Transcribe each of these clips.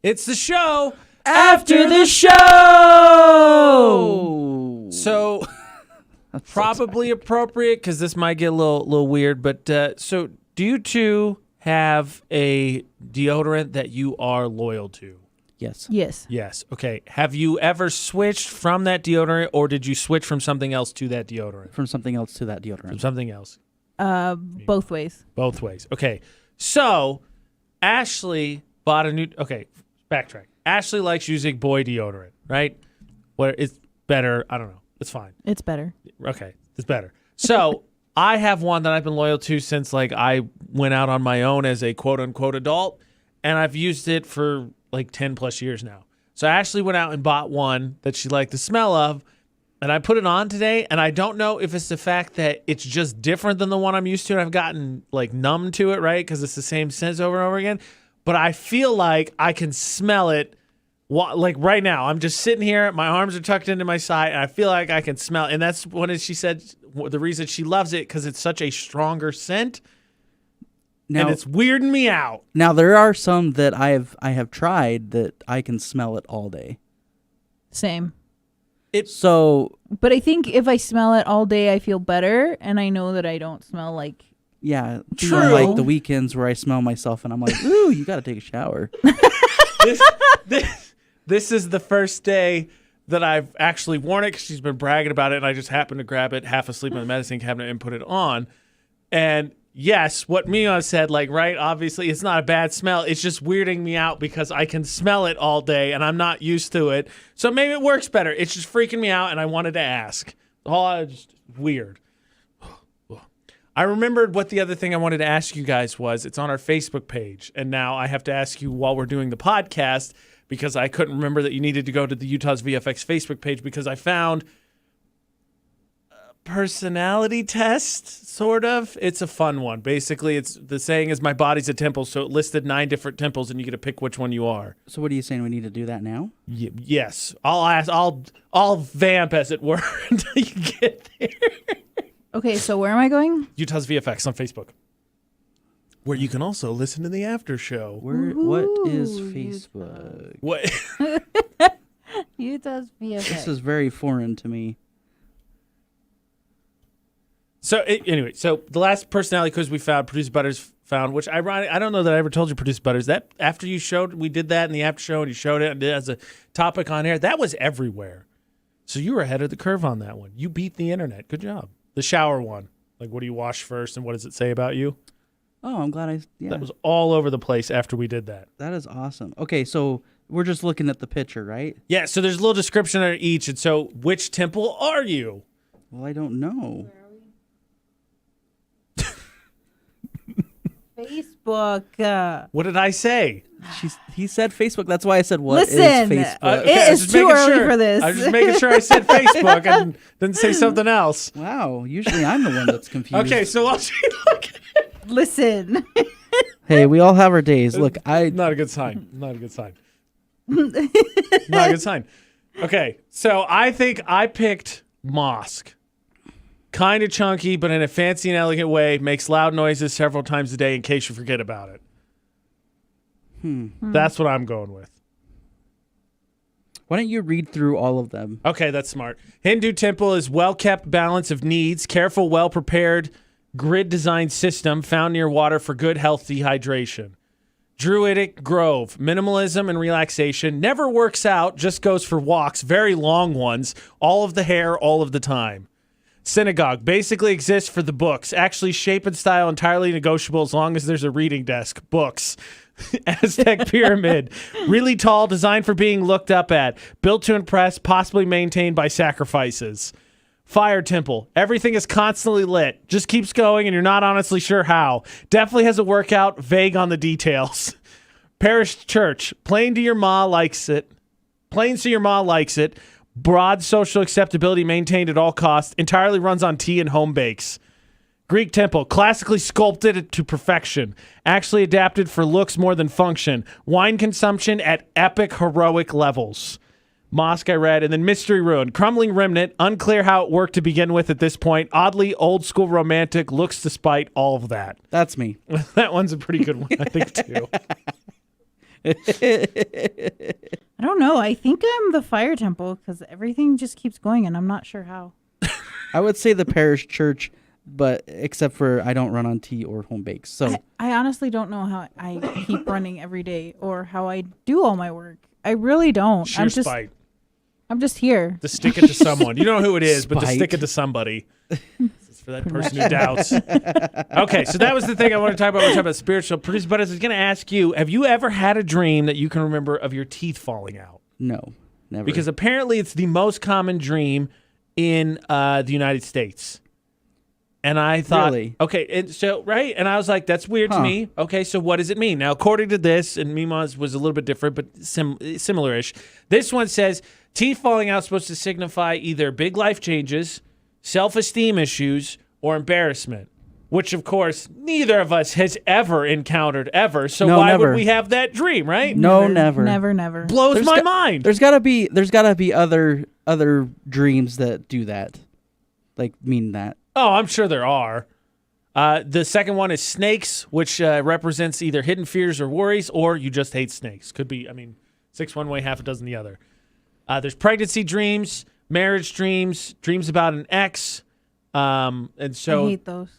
It's the show After the show. So probably appropriate because this might get a little weird. But so do you two have a deodorant that you are loyal to? Yes. Yes. Yes. Okay. Have you ever switched from that deodorant, or did you switch from something else to that deodorant? From something else to that From deodorant. something else. Both ways. Both ways. Okay. So Ashley bought a new. Okay. Backtrack. Ashley likes using boy deodorant, right? Where it's better. I don't know. It's fine. It's better. Okay. It's better. So I have one that I've been loyal to since like I went out on my own as a quote unquote adult, and I've used it for like 10 plus years now. So Ashley went out and bought one that she liked the smell of, and I put it on today, and I don't know if it's the fact that it's just different than the one I'm used to, and I've gotten like numb to it, right? Because it's the same scent over and over again. But I feel like I can smell it. Like right now, I'm just sitting here, my arms are tucked into my side, and I feel like I can smell it. And that's when she said the reason she loves it, because it's such a stronger scent, Now, and it's weirding me out. now there are some that I have tried that I can smell it all day. Same. So But I think if I smell it all day, I feel better, and I know that I don't smell like. yeah, True. like the weekends where I smell myself and I'm like, ooh, you got to take a shower. This is the first day that I've actually worn it because she's been bragging about it, and I just happened to grab it half asleep in the medicine cabinet and put it on. And yes, what Mia said, like, right, obviously it's not a bad smell. It's just weirding me out because I can smell it all day and I'm not used to it. So maybe it works better. It's just freaking me out, and I wanted to ask. Oh, just weird. I remembered what the other thing I wanted to ask you guys was. It's on our Facebook page, and now I have to ask you while we're doing the podcast because I couldn't remember that you needed to go to the Utah's VFX Facebook page because I found a personality test, sort of. It's a fun one. Basically, it's the saying is my body's a temple, so it listed 9 different temples, and you get to pick which one you are. So what are you saying? We need to do that now? Yes, I'll ask. I'll vamp, as it were, until you get there. Okay, so where am I going? Utah's VFX on Facebook, where you can also listen to the after show. What is Ooh, Facebook? What? Utah's VFX. This is very foreign to me. So anyway, so the last personality quiz we found, Producer Butters found, which I don't know that I ever told you, Producer Butters, that after you showed, we did that in the after show, and you showed it and did it as a topic on air. That was everywhere. So you were ahead of the curve on that one. You beat the internet. Good job. The shower one, like what do you wash first, and what does it say about you? Oh, I'm glad That was all over the place after we did that. that is awesome. Okay, so we're just looking at the picture, right? Yeah. So there's a little description under each, and so which temple are you? Well, I don't know. Facebook. What did I say? He said Facebook. That's why I said what is Listen, Facebook. It I was is just too making early sure. for this. I was just making sure I said Facebook and didn't say something else. Wow, usually I'm the one that's confused. Okay, so while she looking, Listen. Hey, we all have our days. Look, not a good sign. Not a good sign. Not a good sign. Okay, so I think I picked mosque. Kind of chunky, but in a fancy and elegant way. Makes loud noises several times a day in case you forget about it. That's what I'm going with. why don't you read through all of them? Okay, that's smart. Hindu temple is well-kept balance of needs, careful, well-prepared, grid-designed system found near water for good, healthy hydration. Druidic grove, minimalism and relaxation, never works out, just goes for walks, very long ones, all of the hair, all of the time. Synagogue basically exists for the books, actually shape and style entirely negotiable as long as there's a reading desk. Books. Aztec pyramid, really tall, designed for being looked up at, built to impress, possibly maintained by sacrifices. Fire temple, everything is constantly lit, just keeps going and you're not honestly sure how. Definitely has a workout, vague on the details. Parish church, plain so your ma likes it. Broad social acceptability maintained at all costs, entirely runs on tea and home bakes. Greek temple, classically sculpted to perfection, actually adapted for looks more than function. Wine consumption at epic heroic levels. Mosque I read, and then mystery ruin, crumbling remnant, unclear how it worked to begin with at this point. Oddly old school romantic, looks despite all of that. That's me. That one's a pretty good one, I think, too. I don't know. I think I'm the fire temple because everything just keeps going, and I'm not sure how. I would say the parish church, but except for I don't run on tea or home bakes. So I honestly don't know how I keep running every day or how I do all my work. I really don't. Sheer spite. I'm just here. To stick it to someone. You don't know who it is, but to Spite. stick it to somebody. It's for that person who doubts. Okay, so that was the thing I want to talk about. We're talking about spiritual. Producer Butters, I was going to ask you, have you ever had a dream that you can remember of your teeth falling out? no, never. Because apparently it's the most common dream in the United States. And I thought, Really? okay, and so, right? And I was like, that's weird to Huh. me. Okay, so what does it mean? Now, according to this, and Mima's was a little bit different, but similar-ish. This one says, teeth falling out is supposed to signify either big life changes, self-esteem issues, or embarrassment, which, of course, neither of us has ever encountered ever. So No, why never. would we have that dream, right? No, never. Never. Blows There's my got- mind. There's gotta be other dreams that do that, like mean that. Oh, I'm sure there are. The second one is snakes, which represents either hidden fears or worries, or you just hate snakes. Could be, 6 one way, half a dozen the other. There's pregnancy dreams, marriage dreams, dreams about an ex. And I so hate those.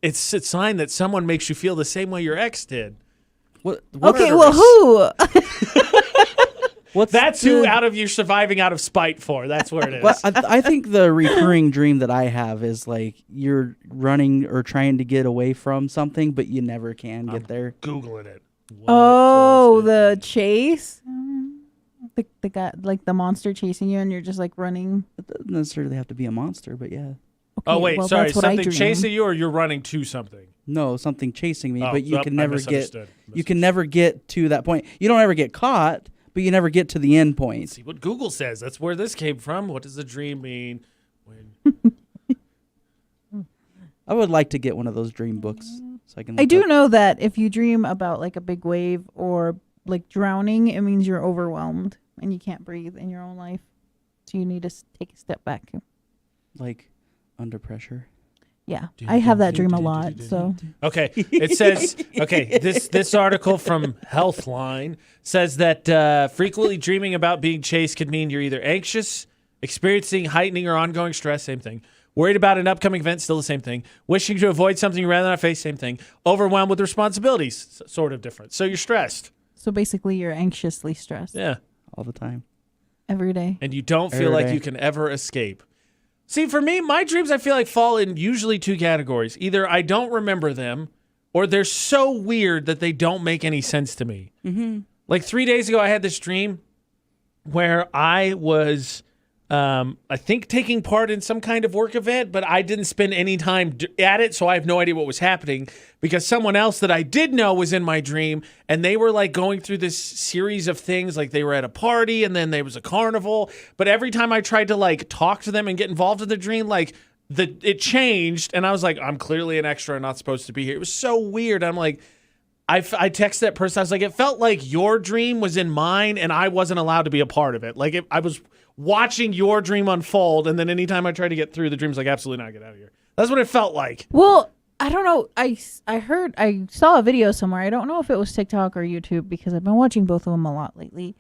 it's a sign that someone makes you feel the same way your ex did. What? Okay, well, who? What's That's the- who out of you surviving out of spite for. That's where it is. Well, I think the recurring dream that I have is like you're running or trying to get away from something, but you never can get there. Googling it. What Oh, does it the mean? chase. The guy, like the monster chasing you, and you're just like running. It doesn't necessarily have to be a monster, but yeah. Okay, Oh, wait, well, sorry. that's what I Something dream. chasing you, or you're running to something? No, something chasing me, Oh, but you oh, can I never get. misunderstood. You can never get to that point. You don't ever get caught, but you never get to the end point. See what Google says. That's where this came from. What does a dream mean? When I would like to get one of those dream books so I can. I look do up- know that if you dream about like a big wave or like drowning, it means you're overwhelmed and you can't breathe in your own life. So you need to take a step back. like under pressure. Yeah, I have that dream a lot. So Okay, it says, this article from Healthline says that frequently dreaming about being chased could mean you're either anxious, experiencing heightening or ongoing stress, same thing. Worried about an upcoming event, still the same thing. Wishing to avoid something you rather not face, same thing. Overwhelmed with responsibilities, sort of different. So you're stressed. so basically, you're anxiously stressed Yeah. All the time. every day. And you don't feel Every like day. you can ever escape. See, for me, my dreams, I feel like fall in usually 2 categories. Either I don't remember them, or they're so weird that they don't make any sense to me. Mm-hmm. Like 3 days ago, I had this dream where I was, I think, taking part in some kind of work event, but I didn't spend any time at it, so I have no idea what was happening because someone else that I did know was in my dream, and they were like going through this series of things, like they were at a party, and then there was a carnival. But every time I tried to like talk to them and get involved in the dream, like it changed, and I was like, I'm clearly an extra and not supposed to be here. It was so weird. I'm like, I texted that person. I was like, it felt like your dream was in mine and I wasn't allowed to be a part of it. Like I was watching your dream unfold, and then anytime I tried to get through, the dream's like, absolutely not, get out of here. That's what it felt like. Well, I don't know. I saw a video somewhere. I don't know if it was TikTok or YouTube because I've been watching both of them a lot lately.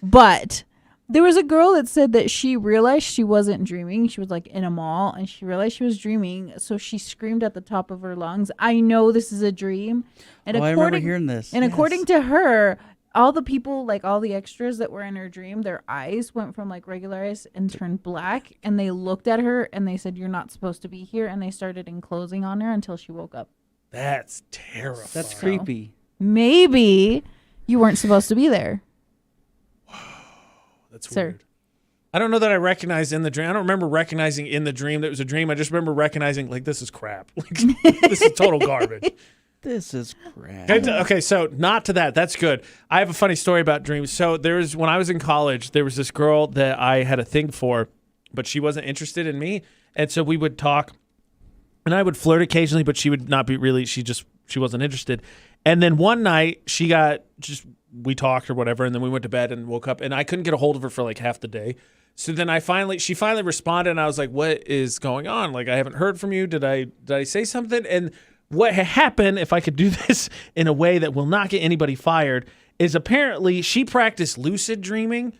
But there was a girl that said that she realized she wasn't dreaming. She was like in a mall and she realized she was dreaming. So she screamed at the top of her lungs, "I know this is a dream." And I remember hearing this. And Yes. according to her, all the people, like all the extras that were in her dream, their eyes went from like regular eyes and turned black. And they looked at her and they said, "You're not supposed to be here." And they started enclosing on her until she woke up. That's terrifying. That's creepy. Maybe you weren't supposed to be there. That's Sir. weird. I don't know that I recognized in the dream. I don't remember recognizing in the dream that it was a dream. I just remember recognizing, like, this is crap. Like, this is total garbage. This is crap. Okay, so not to that. That's good. I have a funny story about dreams. So when I was in college, there was this girl that I had a thing for, but she wasn't interested in me. And so we would talk, and I would flirt occasionally, but she would not be really, she wasn't interested. And then one night we talked or whatever, and then we went to bed and woke up, and I couldn't get a hold of her for like half the day. So then she finally responded, and I was like, "What is going on? Like, I haven't heard from you. Did I say something?" And what happened, if I could do this in a way that will not get anybody fired, is apparently she practiced lucid dreaming.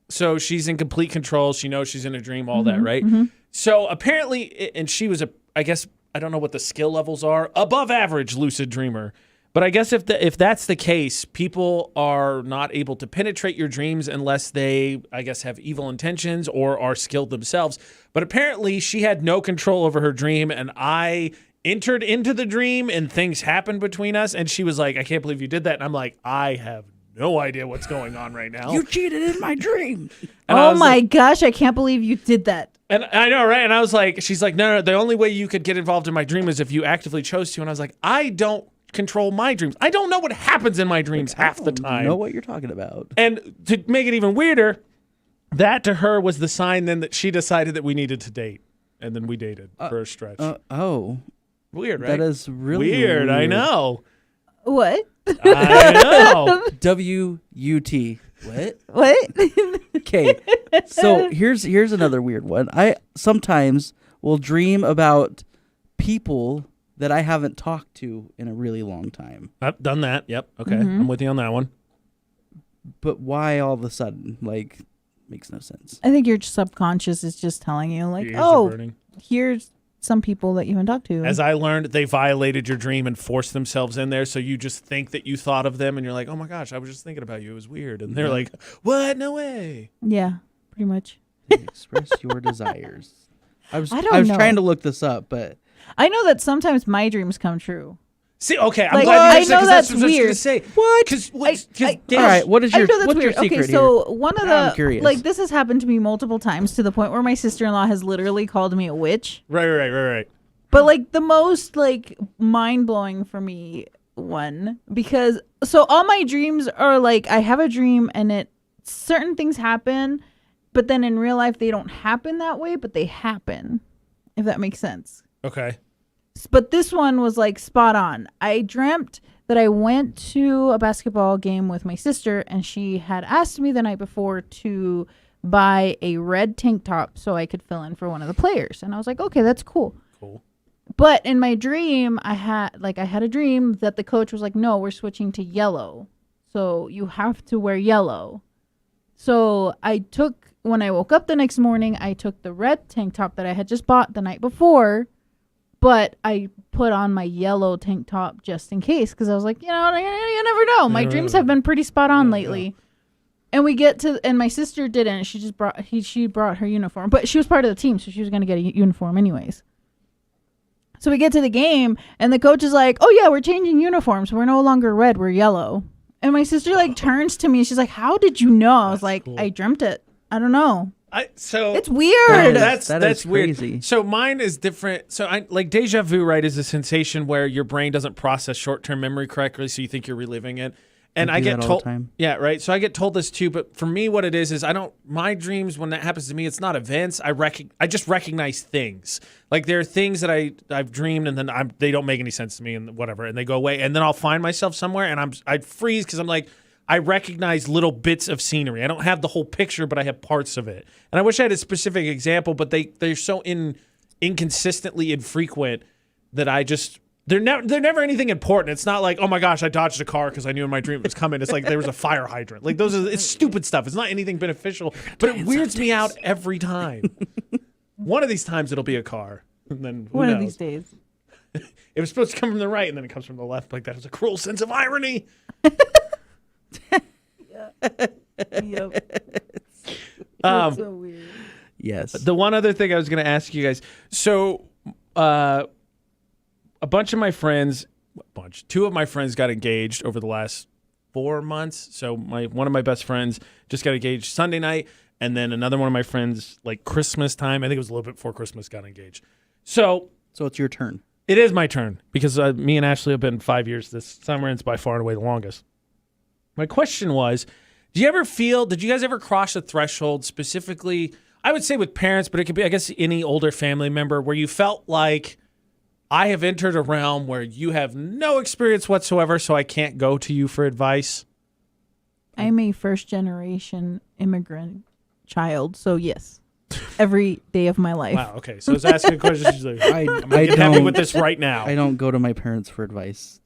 So she's in complete control. She knows she's in a dream, all that, right? So apparently, and she was I guess, I don't know what the skill levels are, above average lucid dreamer. But I guess if that's the case, people are not able to penetrate your dreams unless they, I guess, have evil intentions or are skilled themselves. But apparently she had no control over her dream, and I entered into the dream and things happened between us. And she was like, I can't believe you did that. And I'm like, I have no idea what's going on right now. You cheated in my dream. And I Oh was my like- gosh, I can't believe you did that. And I know, right? And I was like, she's like, no, the only way you could get involved in my dream is if you actively chose to. And I was like, I don't control my dreams. I don't know what happens in my dreams half the time. Know what you're talking about. And to make it even weirder, that to her was the sign then that she decided that we needed to date. And then we dated for a stretch. Oh, Weird, right? that is really weird. I know. What? I know. WUT. What? What? Okay. So here's another weird one. I sometimes will dream about people that I haven't talked to in a really long time. I've done that. Yep. Okay. I'm with you on that one. But why all of a sudden? Like, makes no sense. I think your subconscious is just telling you, like, Your ears are oh, burning. here's some people that you haven't talked to. As I learned, they violated your dream and forced themselves in there. So you just think that you thought of them and you're like, oh my gosh, I was just thinking about you. It was weird. And they're like, what? No way. Yeah, pretty much. Express your desires. I was I don't know. trying to look this up, but I know that sometimes my dreams come true. See, okay, I'm Like, glad you I said know because that's what I was going to weird. say. What? Because all right. What is I your know that's what's your weird. secret Okay, so here? one of Now I'm the curious. like this has happened to me multiple times to the point where my sister-in-law has literally called me a witch. Right. But like the most like mind-blowing for me one, because so all my dreams are like I have a dream and certain things happen, but then in real life they don't happen that way, but they happen. If that makes sense. Okay. But this one was like spot on. I dreamt that I went to a basketball game with my sister, and she had asked me the night before to buy a red tank top so I could fill in for one of the players. And I was like, okay, that's cool. Cool. But in my dream, I had a dream that the coach was like, no, we're switching to yellow. So you have to wear yellow. So when I woke up the next morning, I took the red tank top that I had just bought the night before, but I put on my yellow tank top just in case, because I was like, you never know. My dreams have been pretty spot on lately. And and my sister didn't. She just brought her uniform, but she was part of the team, so she was going to get a uniform anyways. So we get to the game, and the coach is like, oh yeah, we're changing uniforms. We're no longer red, we're yellow. And my sister like turns to me, and she's like, how did you know? I was like, cool. I dreamt it. I don't know. So It's weird. that's That is weird. crazy. So mine is different. So I like deja vu, right? Is a sensation where your brain doesn't process short-term memory correctly, so you think you're reliving it. And I do get that all told, the time. yeah, right. So I get told this too. But for me, what it is my dreams when that happens to me, it's not events. I just recognize things. Like there are things that I've dreamed, and then they don't make any sense to me, and whatever, and they go away, and then I'll find myself somewhere, and I freeze because I'm like, I recognize little bits of scenery. I don't have the whole picture, but I have parts of it. And I wish I had a specific example, but they're so inconsistently infrequent that I just. They're never anything important. It's not like, oh my gosh, I dodged a car because I knew in my dream it was coming. It's like there was a fire hydrant. Like it's stupid stuff. It's not anything beneficial, but it weirds me out every time. One of these times it'll be a car, and then who One knows? of these days. It was supposed to come from the right, and then it comes from the left. Like that is a cruel sense of irony. Yep. So weird. Yes. The one other thing I was going to ask you guys. So, a bunch of my friends, two of my friends got engaged over the last 4 months. So one of my best friends just got engaged Sunday night, and then another one of my friends, like Christmas time, I think it was a little bit before Christmas, got engaged. So it's your turn. it is my turn because me and Ashley have been 5 years this summer, and it's by far and away the longest. My question was, did you guys ever cross a threshold specifically, I would say with parents, but it could be, I guess, any older family member where you felt like, I have entered a realm where you have no experience whatsoever, so I can't go to you for advice? I'm a first generation immigrant child, so yes. Every day of my life. Wow, okay. So I was asking a question. She's like, I'm going to get happy with this right now. I don't go to my parents for advice,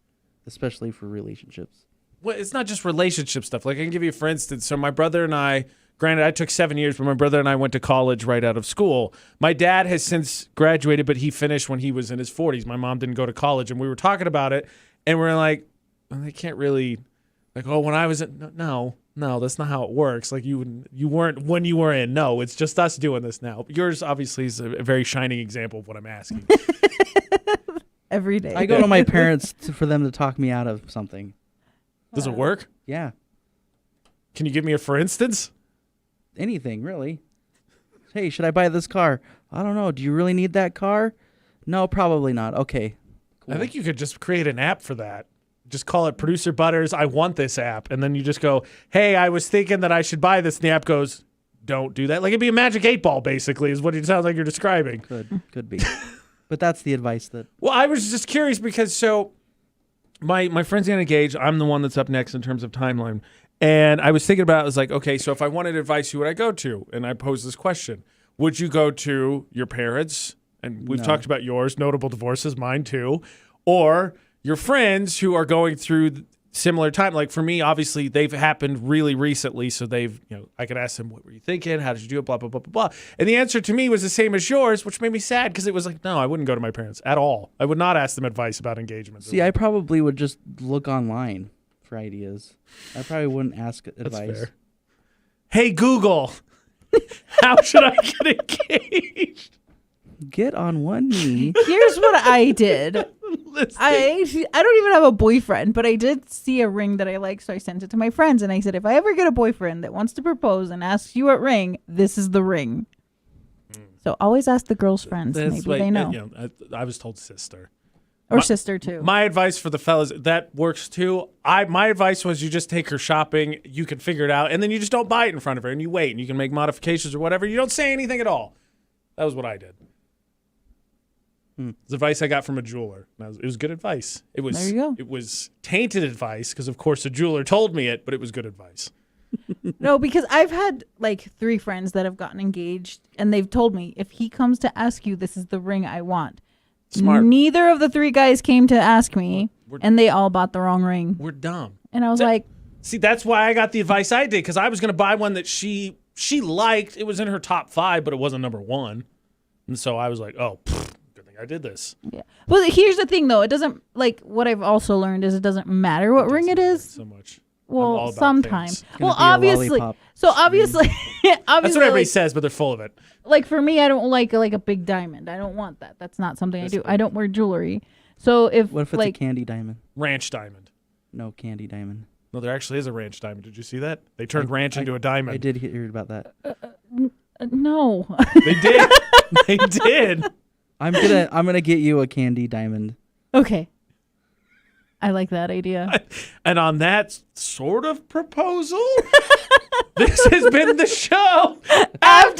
especially for relationships. well, it's not just relationship stuff. Like I can give you, for instance, so my brother and I, granted I took 7 years, but my brother and I went to college right out of school. My dad has since graduated, but he finished when he was in his 40s. My mom didn't go to college, and we were talking about it, and we're like, well, they can't really, like, oh, when I was in, no, that's not how it works. Like you weren't when you were in. No, it's just us doing this now. Yours obviously is a very shining example of what I'm asking. Every day. I go to my parents for them to talk me out of something. Does it work? Yeah, Can you give me a for instance? anything really. Hey, should I buy this car? I don't know. Do you really need that car? No, probably not. Okay. Cool. I think you could just create an app for that. Just call it Producer Butters, I want this app. And then you just go, hey, I was thinking that I should buy this. And the app goes, don't do that. Like it'd be a magic 8 ball, basically, is what it sounds like you're describing. Could be. But that's the advice that Well, I was just curious because so my friend's getting engaged. I'm the one that's up next in terms of timeline. And I was thinking about it. I was like, okay, so if I wanted advice, who would I go to? And I posed this question. Would you go to your parents? And we've No. talked about yours, notable divorces, mine too. Or your friends who are going through similar time. Like for me, obviously, they've happened really recently. So I could ask them, what were you thinking? How did you do it? Blah, blah, blah, blah, blah. And the answer to me was the same as yours, which made me sad because it was like, no, I wouldn't go to my parents at all. I would not ask them advice about engagement. See, I probably would just look online for ideas. I probably wouldn't ask That's advice. fair. Hey, Google, how should I get engaged? Get on one knee. Here's what I did. Listen. I don't even have a boyfriend, but I did see a ring that I like, so I sent it to my friends, and I said, if I ever get a boyfriend that wants to propose and asks you what ring, this is the ring. So always ask the girl's friends. That's Maybe like, they know. I was told sister. Or sister, too. My advice for the fellas, that works too. My advice was you just take her shopping, you can figure it out, and then you just don't buy it in front of her, and you wait, and you can make modifications or whatever. You don't say anything at all. That was what I did. It's advice I got from a jeweler. It was good advice. It was, There you go. It was tainted advice because, of course, the jeweler told me it, but it was good advice. No, because I've had like 3 friends that have gotten engaged, and they've told me, if he comes to ask you, this is the ring I want. Smart. Neither of the 3 guys came to ask me, We're- and they all bought the wrong ring. We're dumb. And I was like, See, that's why I got the advice I did, because I was going to buy one that she liked. It was in her top 5, but it wasn't number 1. And so I was like, oh, good thing I did this. yeah. Well, here's the thing, though. It doesn't, like, what I've also learned is it doesn't matter what ring it is. So much. I'm all Well, about sometimes. things. Well, Gonna be a obviously. lollipop So obviously, That's what everybody like, says, but they're full of it. like for me, I don't like a big diamond. I don't want that. That's not something That's I do. fair. I don't wear jewelry. So if What if it's like a candy diamond? Ranch diamond. No, candy diamond. No, there actually is a ranch diamond. Did you see that? They turned ranch into a diamond. I did hear about that. no, They did. They did. I'm gonna get you a candy diamond. okay, I like that idea. And on that sort of proposal, this has been the show. After